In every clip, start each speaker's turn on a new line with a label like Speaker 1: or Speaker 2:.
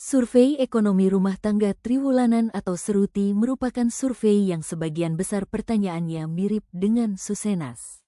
Speaker 1: Survei Ekonomi Rumah Tangga Triwulan atau Seruti merupakan survei yang sebagian besar pertanyaannya mirip dengan Susenas.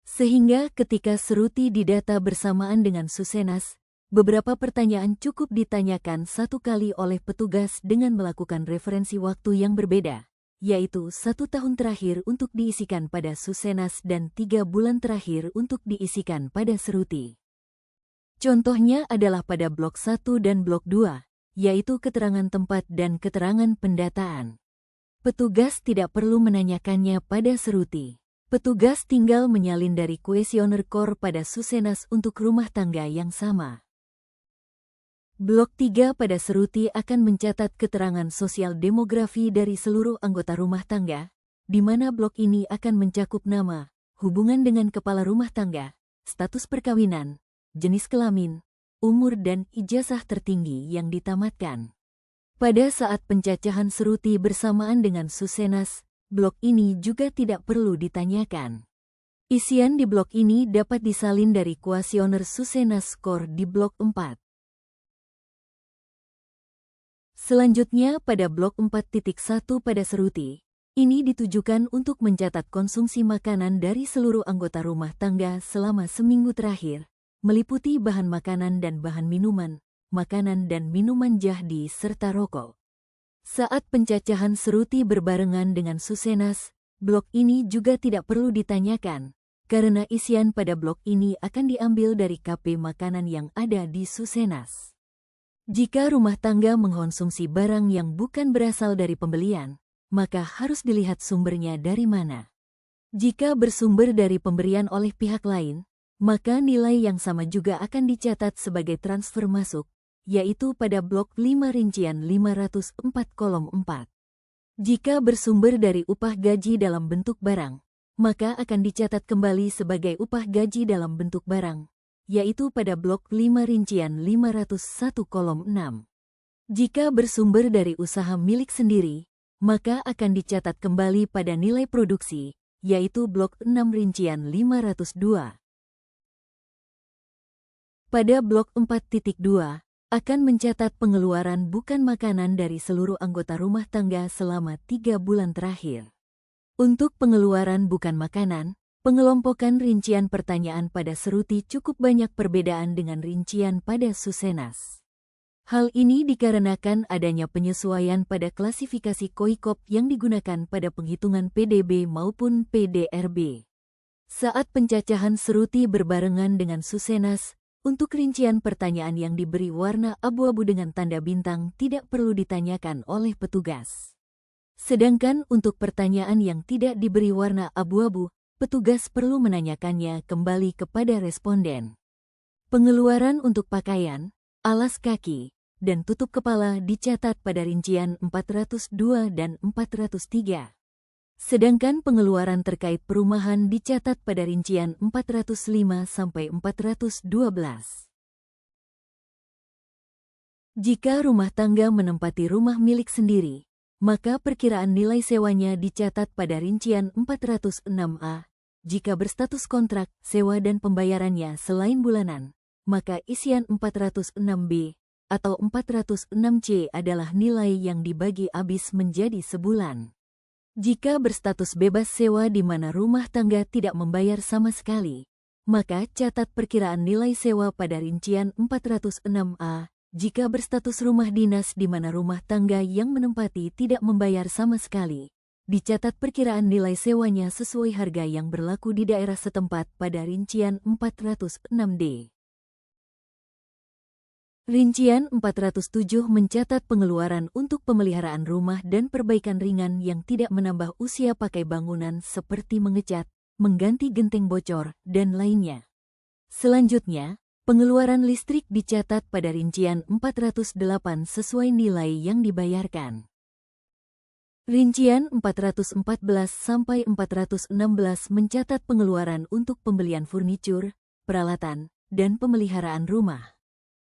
Speaker 1: Sehingga ketika Seruti didata bersamaan dengan Susenas, beberapa pertanyaan cukup ditanyakan satu kali oleh petugas dengan melakukan referensi waktu yang berbeda, yaitu 1 tahun terakhir untuk diisikan pada Susenas dan 3 bulan terakhir untuk diisikan pada Seruti. Contohnya adalah pada Blok 1 dan Blok 2. Yaitu keterangan tempat dan keterangan pendataan. Petugas tidak perlu menanyakannya pada Seruti. Petugas tinggal menyalin dari kuesioner KOR pada Susenas untuk rumah tangga yang sama. Blok 3 pada Seruti akan mencatat keterangan sosial demografi dari seluruh anggota rumah tangga, di mana blok ini akan mencakup nama, hubungan dengan kepala rumah tangga, status perkawinan, jenis kelamin, umur dan ijazah tertinggi yang ditamatkan. Pada saat pencacahan Seruti bersamaan dengan Susenas, blok ini juga tidak perlu ditanyakan. Isian di blok ini dapat disalin dari kuesioner Susenas KOR di blok 4. Selanjutnya pada blok 4.1 pada Seruti, ini ditujukan untuk mencatat konsumsi makanan dari seluruh anggota rumah tangga selama seminggu terakhir, meliputi bahan makanan dan bahan minuman, makanan dan minuman jadi serta rokok. Saat pencacahan Seruti berbarengan dengan Susenas, blok ini juga tidak perlu ditanyakan, karena isian pada blok ini akan diambil dari KP makanan yang ada di Susenas. Jika rumah tangga mengkonsumsi barang yang bukan berasal dari pembelian, maka harus dilihat sumbernya dari mana. Jika bersumber dari pemberian oleh pihak lain, maka nilai yang sama juga akan dicatat sebagai transfer masuk, yaitu pada blok 5.504 kolom 4. Jika bersumber dari upah gaji dalam bentuk barang, maka akan dicatat kembali sebagai upah gaji dalam bentuk barang, yaitu pada blok 5.501 kolom 6. Jika bersumber dari usaha milik sendiri, maka akan dicatat kembali pada nilai produksi, yaitu blok 6.502. Pada blok 4.2, akan mencatat pengeluaran bukan makanan dari seluruh anggota rumah tangga selama 3 bulan terakhir. Untuk pengeluaran bukan makanan, pengelompokan rincian pertanyaan pada Seruti cukup banyak perbedaan dengan rincian pada Susenas. Hal ini dikarenakan adanya penyesuaian pada klasifikasi KOIKOP yang digunakan pada penghitungan PDB maupun PDRB. Saat pencacahan Seruti berbarengan dengan Susenas, untuk rincian pertanyaan yang diberi warna abu-abu dengan tanda bintang tidak perlu ditanyakan oleh petugas. Sedangkan untuk pertanyaan yang tidak diberi warna abu-abu, petugas perlu menanyakannya kembali kepada responden. Pengeluaran untuk pakaian, alas kaki, dan tutup kepala dicatat pada rincian 402 dan 403. Sedangkan pengeluaran terkait perumahan dicatat pada rincian 405 sampai 412. Jika rumah tangga menempati rumah milik sendiri, maka perkiraan nilai sewanya dicatat pada rincian 406A. Jika berstatus kontrak, sewa dan pembayarannya selain bulanan, maka isian 406B atau 406C adalah nilai yang dibagi habis menjadi sebulan. Jika berstatus bebas sewa di mana rumah tangga tidak membayar sama sekali, maka catat perkiraan nilai sewa pada rincian 406A. Jika berstatus rumah dinas di mana rumah tangga yang menempati tidak membayar sama sekali, dicatat perkiraan nilai sewanya sesuai harga yang berlaku di daerah setempat pada rincian 406D. Rincian 407 mencatat pengeluaran untuk pemeliharaan rumah dan perbaikan ringan yang tidak menambah usia pakai bangunan seperti mengecat, mengganti genteng bocor, dan lainnya. Selanjutnya, pengeluaran listrik dicatat pada rincian 408 sesuai nilai yang dibayarkan. Rincian 414 sampai 416 mencatat pengeluaran untuk pembelian furnitur, peralatan, dan pemeliharaan rumah.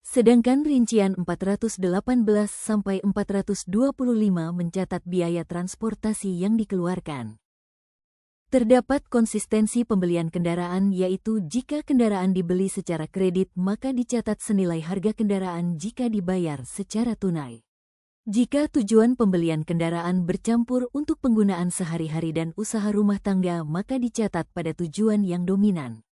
Speaker 1: Sedangkan rincian 418 sampai 425 mencatat biaya transportasi yang dikeluarkan. Terdapat konsistensi pembelian kendaraan, yaitu jika kendaraan dibeli secara kredit maka dicatat senilai harga kendaraan jika dibayar secara tunai. Jika tujuan pembelian kendaraan bercampur untuk penggunaan sehari-hari dan usaha rumah tangga maka dicatat pada tujuan yang dominan.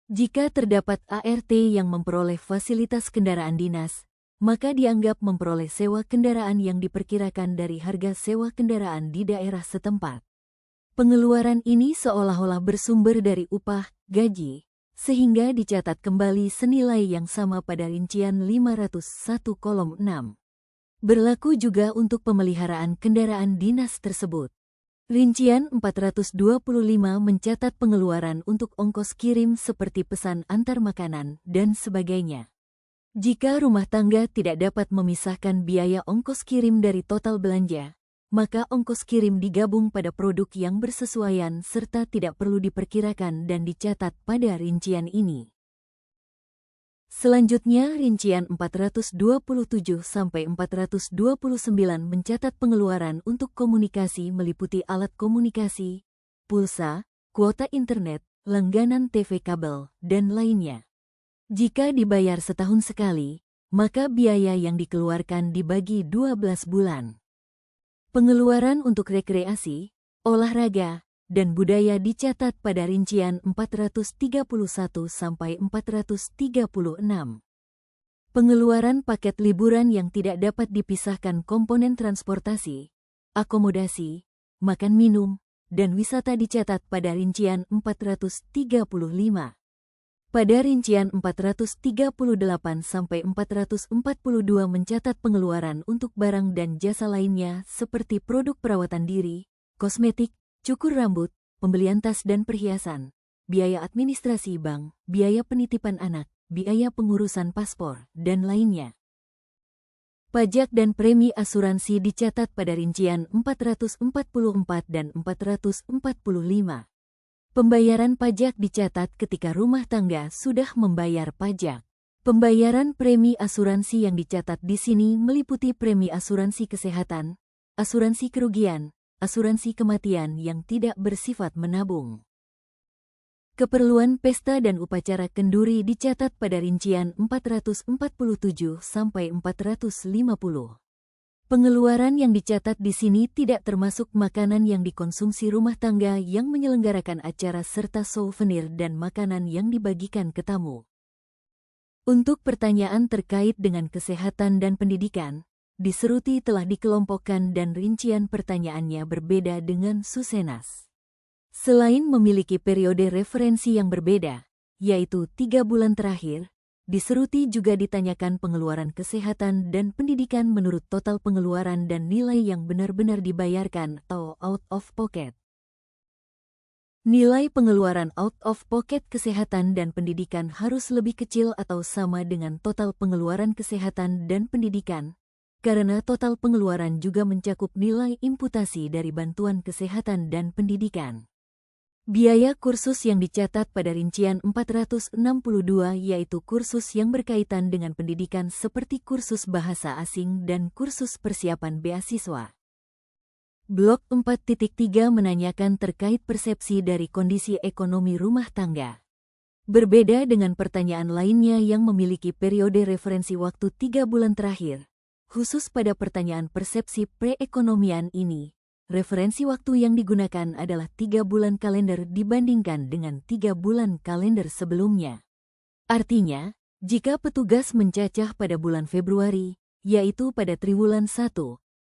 Speaker 1: Jika terdapat ART yang memperoleh fasilitas kendaraan dinas, maka dianggap memperoleh sewa kendaraan yang diperkirakan dari harga sewa kendaraan di daerah setempat. Pengeluaran ini seolah-olah bersumber dari upah, gaji, sehingga dicatat kembali senilai yang sama pada rincian 501:6. Berlaku juga untuk pemeliharaan kendaraan dinas tersebut. Rincian 425 mencatat pengeluaran untuk ongkos kirim seperti pesan antar makanan dan sebagainya. Jika rumah tangga tidak dapat memisahkan biaya ongkos kirim dari total belanja, maka ongkos kirim digabung pada produk yang bersesuaian serta tidak perlu diperkirakan dan dicatat pada rincian ini. Selanjutnya, rincian 427-429 mencatat pengeluaran untuk komunikasi meliputi alat komunikasi, pulsa, kuota internet, langganan TV kabel, dan lainnya. Jika dibayar setahun sekali, maka biaya yang dikeluarkan dibagi 12 bulan. Pengeluaran untuk rekreasi, olahraga, dan budaya dicatat pada rincian 431-436. Pengeluaran paket liburan yang tidak dapat dipisahkan komponen transportasi, akomodasi, makan minum, dan wisata dicatat pada rincian 435. Pada rincian 438-442 mencatat pengeluaran untuk barang dan jasa lainnya seperti produk perawatan diri, kosmetik, cukur rambut, pembelian tas dan perhiasan, biaya administrasi bank, biaya penitipan anak, biaya pengurusan paspor, dan lainnya. Pajak dan premi asuransi dicatat pada rincian 444 dan 445. Pembayaran pajak dicatat ketika rumah tangga sudah membayar pajak. Pembayaran premi asuransi yang dicatat di sini meliputi premi asuransi kesehatan, asuransi kerugian, asuransi kematian yang tidak bersifat menabung. Keperluan pesta dan upacara kenduri dicatat pada rincian 447 sampai 450. Pengeluaran yang dicatat di sini tidak termasuk makanan yang dikonsumsi rumah tangga yang menyelenggarakan acara serta souvenir dan makanan yang dibagikan ke tamu. Untuk pertanyaan terkait dengan kesehatan dan pendidikan, di Seruti telah dikelompokkan dan rincian pertanyaannya berbeda dengan Susenas. Selain memiliki periode referensi yang berbeda, yaitu 3 bulan terakhir, di Seruti juga ditanyakan pengeluaran kesehatan dan pendidikan menurut total pengeluaran dan nilai yang benar-benar dibayarkan atau out of pocket. Nilai pengeluaran out of pocket kesehatan dan pendidikan harus lebih kecil atau sama dengan total pengeluaran kesehatan dan pendidikan, karena total pengeluaran juga mencakup nilai imputasi dari bantuan kesehatan dan pendidikan. Biaya kursus yang dicatat pada rincian 462 yaitu kursus yang berkaitan dengan pendidikan seperti kursus bahasa asing dan kursus persiapan beasiswa. Blok 4.3 menanyakan terkait persepsi dari kondisi ekonomi rumah tangga. Berbeda dengan pertanyaan lainnya yang memiliki periode referensi waktu 3 bulan terakhir, khusus pada pertanyaan persepsi perekonomian ini, referensi waktu yang digunakan adalah 3 bulan kalender dibandingkan dengan 3 bulan kalender sebelumnya. Artinya, jika petugas mencacah pada bulan Februari, yaitu pada triwulan 1,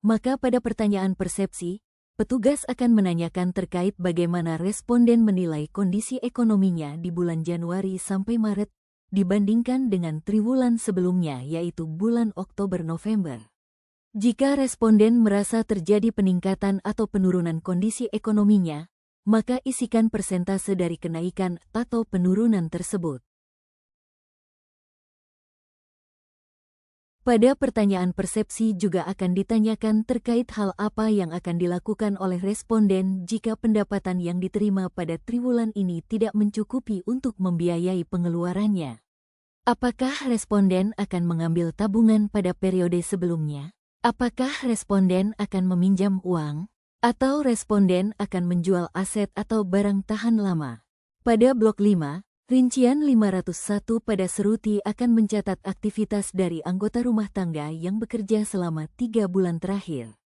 Speaker 1: maka pada pertanyaan persepsi, petugas akan menanyakan terkait bagaimana responden menilai kondisi ekonominya di bulan Januari sampai Maret, dibandingkan dengan triwulan sebelumnya yaitu bulan Oktober-November. Jika responden merasa terjadi peningkatan atau penurunan kondisi ekonominya, maka isikan persentase dari kenaikan atau penurunan tersebut. Pada pertanyaan persepsi juga akan ditanyakan terkait hal apa yang akan dilakukan oleh responden jika pendapatan yang diterima pada triwulan ini tidak mencukupi untuk membiayai pengeluarannya. Apakah responden akan mengambil tabungan pada periode sebelumnya? Apakah responden akan meminjam uang? Atau responden akan menjual aset atau barang tahan lama. Pada blok 5, rincian 501 pada seruti akan mencatat aktivitas dari anggota rumah tangga yang bekerja selama 3 bulan terakhir.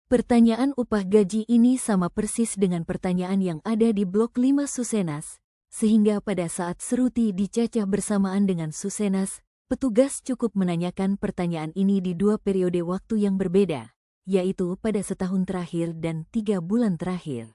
Speaker 1: Pertanyaan upah gaji ini sama persis dengan pertanyaan yang ada di blok 5 Susenas, sehingga pada saat seruti dicacah bersamaan dengan Susenas, petugas cukup menanyakan pertanyaan ini di 2 periode waktu yang berbeda, yaitu pada setahun terakhir dan 3 bulan terakhir.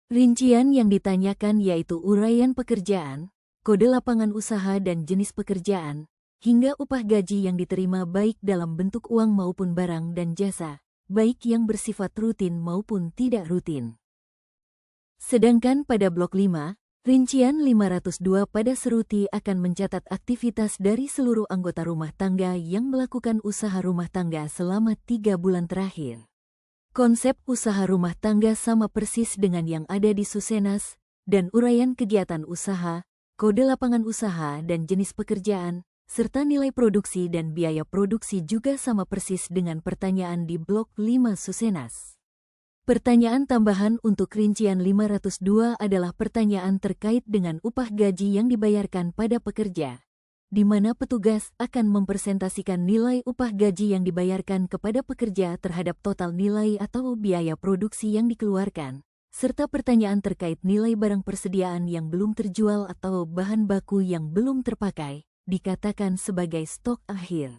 Speaker 1: Rincian yang ditanyakan yaitu uraian pekerjaan, kode lapangan usaha dan jenis pekerjaan, hingga upah gaji yang diterima baik dalam bentuk uang maupun barang dan jasa, baik yang bersifat rutin maupun tidak rutin. Sedangkan pada blok 5, rincian 502 pada seruti akan mencatat aktivitas dari seluruh anggota rumah tangga yang melakukan usaha rumah tangga selama 3 bulan terakhir. Konsep usaha rumah tangga sama persis dengan yang ada di Susenas, dan uraian kegiatan usaha, kode lapangan usaha dan jenis pekerjaan, serta nilai produksi dan biaya produksi juga sama persis dengan pertanyaan di blok 5 Susenas. Pertanyaan tambahan untuk rincian 502 adalah pertanyaan terkait dengan upah gaji yang dibayarkan pada pekerja, di mana petugas akan mempresentasikan nilai upah gaji yang dibayarkan kepada pekerja terhadap total nilai atau biaya produksi yang dikeluarkan, serta pertanyaan terkait nilai barang persediaan yang belum terjual atau bahan baku yang belum terpakai, dikatakan sebagai stok akhir.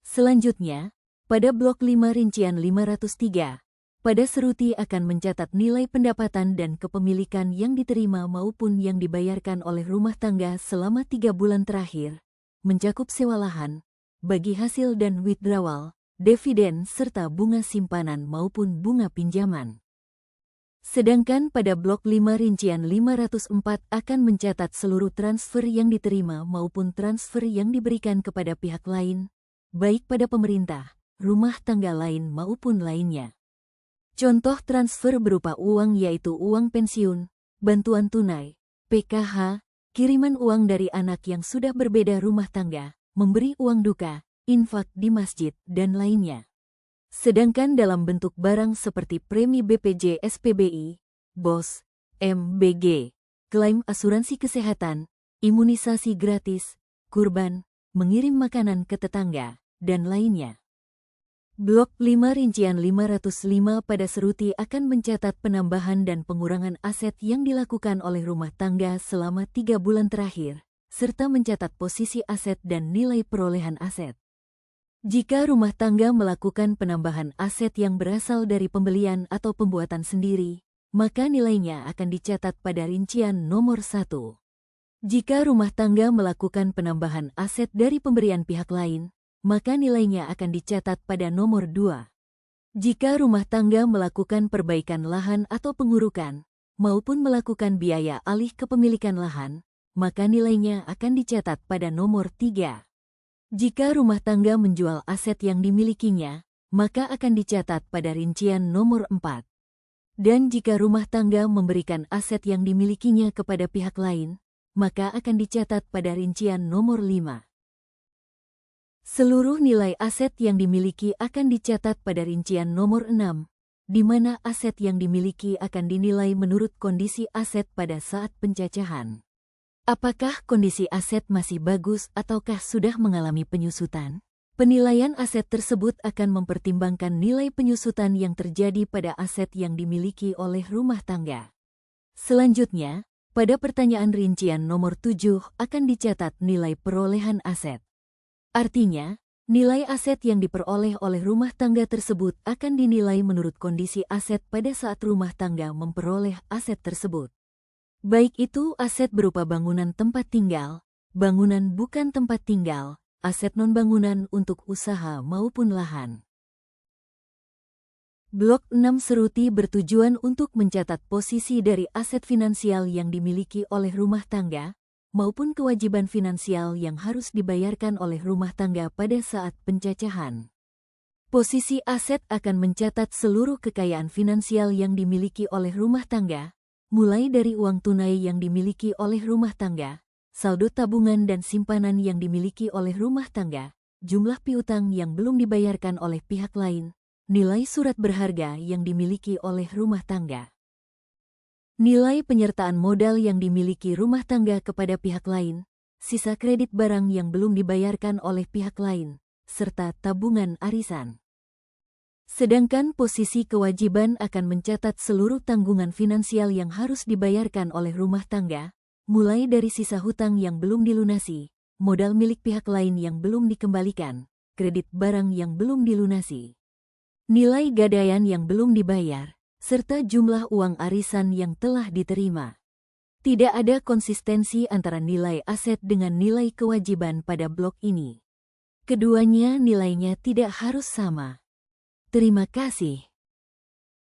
Speaker 1: Selanjutnya, pada blok 5 rincian 503, pada seruti akan mencatat nilai pendapatan dan kepemilikan yang diterima maupun yang dibayarkan oleh rumah tangga selama 3 bulan terakhir, mencakup sewa lahan, bagi hasil dan withdrawal, dividen serta bunga simpanan maupun bunga pinjaman. Sedangkan pada blok 5 rincian 504 akan mencatat seluruh transfer yang diterima maupun transfer yang diberikan kepada pihak lain, baik pada pemerintah, rumah tangga lain maupun lainnya. Contoh transfer berupa uang yaitu uang pensiun, bantuan tunai, PKH, kiriman uang dari anak yang sudah berbeda rumah tangga, memberi uang duka, infak di masjid, dan lainnya. Sedangkan dalam bentuk barang seperti premi BPJ SPBI, BOS, MBG, klaim asuransi kesehatan, imunisasi gratis, kurban, mengirim makanan ke tetangga, dan lainnya. Blok 5 rincian 505 pada seruti akan mencatat penambahan dan pengurangan aset yang dilakukan oleh rumah tangga selama 3 bulan terakhir, serta mencatat posisi aset dan nilai perolehan aset. Jika rumah tangga melakukan penambahan aset yang berasal dari pembelian atau pembuatan sendiri, maka nilainya akan dicatat pada rincian nomor 1. Jika rumah tangga melakukan penambahan aset dari pemberian pihak lain, maka nilainya akan dicatat pada nomor 2. Jika rumah tangga melakukan perbaikan lahan atau pengurukan, maupun melakukan biaya alih kepemilikan lahan, maka nilainya akan dicatat pada nomor 3. Jika rumah tangga menjual aset yang dimilikinya, maka akan dicatat pada rincian nomor 4. Dan jika rumah tangga memberikan aset yang dimilikinya kepada pihak lain, maka akan dicatat pada rincian nomor 5. Seluruh nilai aset yang dimiliki akan dicatat pada rincian nomor 6, di mana aset yang dimiliki akan dinilai menurut kondisi aset pada saat pencacahan. Apakah kondisi aset masih bagus ataukah sudah mengalami penyusutan? Penilaian aset tersebut akan mempertimbangkan nilai penyusutan yang terjadi pada aset yang dimiliki oleh rumah tangga. Selanjutnya, pada pertanyaan rincian nomor 7 akan dicatat nilai perolehan aset. Artinya, nilai aset yang diperoleh oleh rumah tangga tersebut akan dinilai menurut kondisi aset pada saat rumah tangga memperoleh aset tersebut. Baik itu aset berupa bangunan tempat tinggal, bangunan bukan tempat tinggal, aset non-bangunan untuk usaha maupun lahan. Blok 6 seruti bertujuan untuk mencatat posisi dari aset finansial yang dimiliki oleh rumah tangga, maupun kewajiban finansial yang harus dibayarkan oleh rumah tangga pada saat pencacahan. Posisi aset akan mencatat seluruh kekayaan finansial yang dimiliki oleh rumah tangga, mulai dari uang tunai yang dimiliki oleh rumah tangga, saldo tabungan dan simpanan yang dimiliki oleh rumah tangga, jumlah piutang yang belum dibayarkan oleh pihak lain, nilai surat berharga yang dimiliki oleh rumah tangga. Nilai penyertaan modal yang dimiliki rumah tangga kepada pihak lain, sisa kredit barang yang belum dibayarkan oleh pihak lain, serta tabungan arisan. Sedangkan posisi kewajiban akan mencatat seluruh tanggungan finansial yang harus dibayarkan oleh rumah tangga, mulai dari sisa hutang yang belum dilunasi, modal milik pihak lain yang belum dikembalikan, kredit barang yang belum dilunasi, nilai gadaian yang belum dibayar, serta jumlah uang arisan yang telah diterima. Tidak ada konsistensi antara nilai aset dengan nilai kewajiban pada blok ini. Keduanya nilainya tidak harus sama. Terima kasih.